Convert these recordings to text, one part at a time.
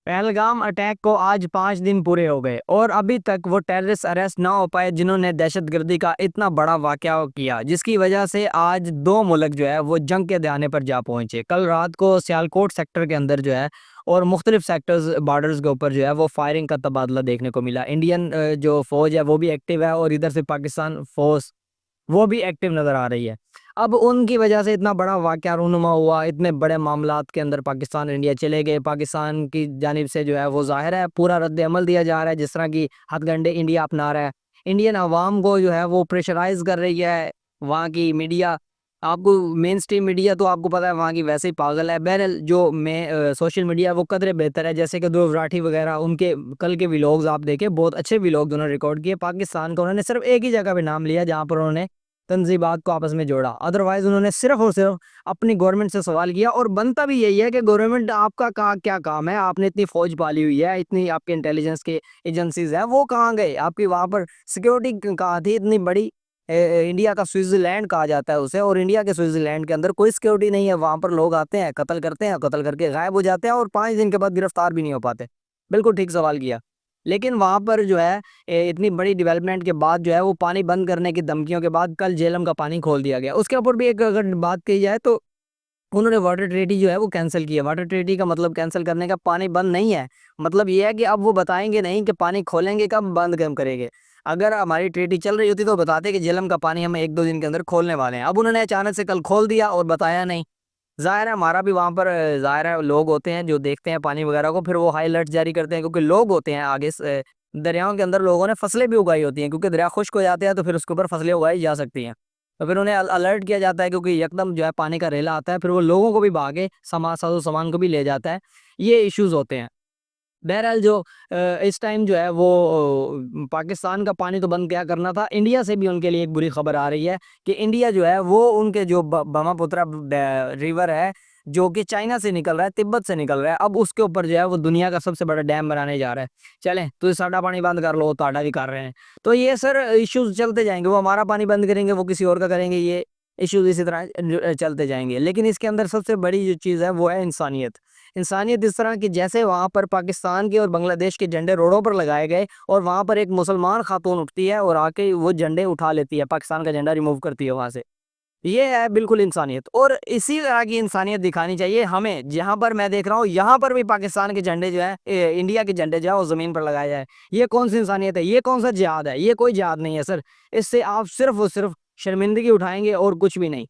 Pahalgam attack को आज 5 दिन पूरे हो गए और अभी तक वो टेररिस्ट अरेस्ट ना हो पाए जिन्होंने दहशतगर्दी का इतना बड़ा वाकया किया, जिसकी वजह से आज दो मुल्क जो है वो जंग के दहाने पर जा पहुंचे। कल रात को सियालकोट सेक्टर के अंदर जो है और मुख्तलिफ सेक्टर्स बॉर्डर्स के ऊपर जो है वो फायरिंग का तबादला देखने को मिला। इंडियन जो फौज है वो भी एक्टिव है और इधर से पाकिस्तान फौज वो भी एक्टिव नज़र आ रही है। अब उनकी वजह से इतना बड़ा वाक़या रूनुमा हुआ, इतने बड़े मामलात के अंदर पाकिस्तान इंडिया चले गए। पाकिस्तान की जानिब से जो है वो ज़ाहिर है पूरा रद्द-ए-अमल दिया जा रहा है, जिस तरह की हथकंडे इंडिया अपना रहा है। इंडियन अवाम को जो है वो प्रेशराइज़ कर रही है, वहाँ की मीडिया आपको मेन स्ट्रीम मीडिया तो आपको पता है वहाँ की वैसे ही पागल है। बहरहाल जो सोशल मीडिया है वो कदरे बेहतर है, जैसे कि ध्रुव राठी वगैरह उनके कल के व्लॉग्स आप देखें, बहुत अच्छे व्लॉग्स उन्होंने रिकॉर्ड किए। पाकिस्तान का उन्होंने सिर्फ़ एक ही जगह पे नाम लिया जहाँ पर उन्होंने तंज़ीबात को आपस में जोड़ा। अदरवाइज़ उन्होंने सिर्फ़ और सिर्फ़ अपनी गवर्नमेंट से सवाल किया और बनता भी यही है कि गवर्नमेंट आपका क्या काम है? आपने इतनी फ़ौज पाली हुई है, इतनी आपके इंटेलिजेंस की एजेंसीज़ हैं, वो कहाँ गए? आपकी वहाँ पर सिक्योरिटी कहाँ थी इतनी बड़ी? इंडिया का स्विट्ज़रलैंड कहा जाता है उसे और इंडिया के स्विट्ज़रलैंड के अंदर कोई सिक्योरिटी नहीं है। वहाँ पर लोग आते हैं, कत्ल करते हैं, कत्ल करके गायब हो जाते हैं और 5 दिन के बाद गिरफ़्तार भी नहीं हो पाते। बिल्कुल ठीक सवाल किया। लेकिन वहाँ पर जो है इतनी बड़ी डेवलपमेंट के बाद जो है वो पानी बंद करने की धमकियों के बाद कल झेलम का पानी खोल दिया गया। उसके ऊपर भी एक अगर बात की जाए तो उन्होंने वाटर ट्रीटी जो है वो कैंसिल की है। वाटर ट्रीटी का मतलब कैंसिल करने का पानी बंद नहीं है। मतलब ये है कि अब वो बताएँगे नहीं कि पानी खोलेंगे कब, बंद कब करेंगे। अगर हमारी ट्रीटी चल रही होती तो बताते कि झेलम का पानी हम 1-2 दिन के अंदर खोलने वाले हैं। अब उन्होंने अचानक से कल खोल दिया और बताया नहीं। ज़ाहिर है हमारा भी वहाँ पर ज़ाहिर है लोग होते हैं जो देखते हैं पानी वगैरह को, फिर वो हाई अलर्ट जारी करते हैं क्योंकि लोग होते हैं आगे दरियाओं के अंदर लोगों ने फसलें भी उगाई होती हैं क्योंकि दरिया खुश्क हो जाते हैं तो फिर उसके ऊपर फसलें उगाई जा सकती हैं। तो फिर उन्हें अलर्ट किया जाता है क्योंकि यकदम जो है पानी का रेला आता है, फिर वो लोगों को भी भागे साजो सामान को भी ले जाता है। ये इश्यूज़ होते हैं। बहरहाल जो इस टाइम जो है वो पाकिस्तान का पानी तो बंद क्या करना था, इंडिया से भी उनके लिए एक बुरी खबर आ रही है कि इंडिया जो है वो उनके जो ब्रह्मपुत्र रिवर है जो कि चाइना से निकल रहा है, तिब्बत से निकल रहा है, अब उसके ऊपर जो है वो दुनिया का सबसे बड़ा डैम बनाने जा रहा है। चलें तो साडा पानी बंद कर लो, ताडा भी कर रहे हैं। तो ये सर इश्यूज चलते जाएंगे, वो हमारा पानी बंद करेंगे, वो किसी और का करेंगे, ये इश्यूज इसी तरह चलते जाएंगे। लेकिन इसके अंदर सबसे बड़ी जो चीज़ है वो है इंसानियत। इंसानियत इस तरह की जैसे वहाँ पर पाकिस्तान के और बांग्लादेश के झंडे रोडों पर लगाए गए और वहाँ पर एक मुसलमान खातून उठती है और आके वो झंडे उठा लेती है, पाकिस्तान का झंडा रिमूव करती है वहाँ से। ये है बिल्कुल इंसानियत और इसी तरह की इंसानियत दिखानी चाहिए हमें। जहाँ पर मैं देख रहा हूँ यहाँ पर भी पाकिस्तान के झंडे जो है इंडिया के झंडे जो है वो ज़मीन पर लगाए जाए। ये कौन सी इंसानियत है? ये कौन सा जिहाद है? ये कोई जिहाद नहीं है सर। इससे आप सिर्फ और सिर्फ शर्मिंदगी उठाएंगे और कुछ भी नहीं।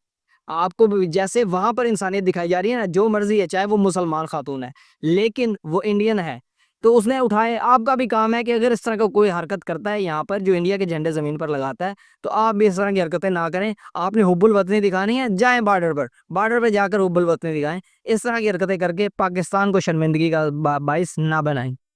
आपको भी जैसे वहाँ पर इंसानियत दिखाई जा रही है ना, जो मर्ज़ी है, चाहे वो मुसलमान खातून है, लेकिन वो इंडियन है, तो उसने उठाए। आपका भी काम है कि अगर इस तरह का कोई हरकत करता है यहाँ पर जो इंडिया के झंडे ज़मीन पर लगाता है, तो आप भी इस तरह की हरकतें ना करें। आपने हुब्बुल वतनी दिखानी है, जाएँ बॉर्डर पर जाकर हुब्बुल वतनी दिखाएँ। इस तरह की हरकतें करके पाकिस्तान को शर्मिंदगी का बाइस ना बनाएँ।